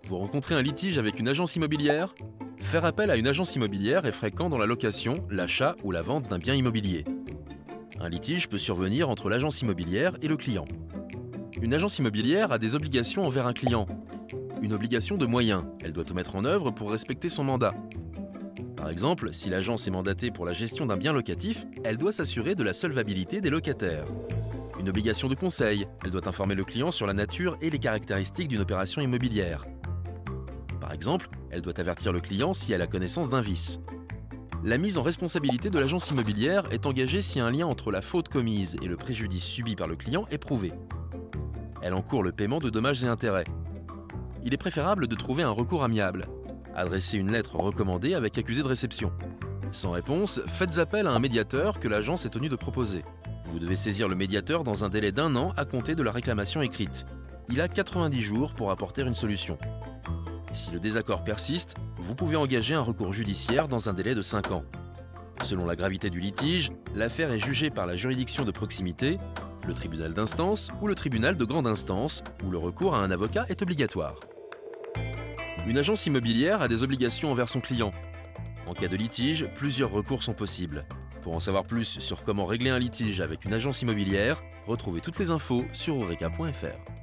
Vous rencontrez un litige avec une agence immobilière? Faire appel à une agence immobilière est fréquent dans la location, l'achat ou la vente d'un bien immobilier. Un litige peut survenir entre l'agence immobilière et le client. Une agence immobilière a des obligations envers un client. Une obligation de moyens, elle doit tout mettre en œuvre pour respecter son mandat. Par exemple, si l'agence est mandatée pour la gestion d'un bien locatif, elle doit s'assurer de la solvabilité des locataires. Une obligation de conseil, elle doit informer le client sur la nature et les caractéristiques d'une opération immobilière. Par exemple, elle doit avertir le client si elle a connaissance d'un vice. La mise en responsabilité de l'agence immobilière est engagée si un lien entre la faute commise et le préjudice subi par le client est prouvé. Elle encourt le paiement de dommages et intérêts. Il est préférable de trouver un recours amiable. Adressez une lettre recommandée avec accusé de réception. Sans réponse, faites appel à un médiateur que l'agence est tenue de proposer. Vous devez saisir le médiateur dans un délai d'1 an à compter de la réclamation écrite. Il a 90 jours pour apporter une solution. Si le désaccord persiste, vous pouvez engager un recours judiciaire dans un délai de 5 ans. Selon la gravité du litige, l'affaire est jugée par la juridiction de proximité, le tribunal d'instance ou le tribunal de grande instance, où le recours à un avocat est obligatoire. Une agence immobilière a des obligations envers son client. En cas de litige, plusieurs recours sont possibles. Pour en savoir plus sur comment régler un litige avec une agence immobilière, retrouvez toutes les infos sur eureka.fr.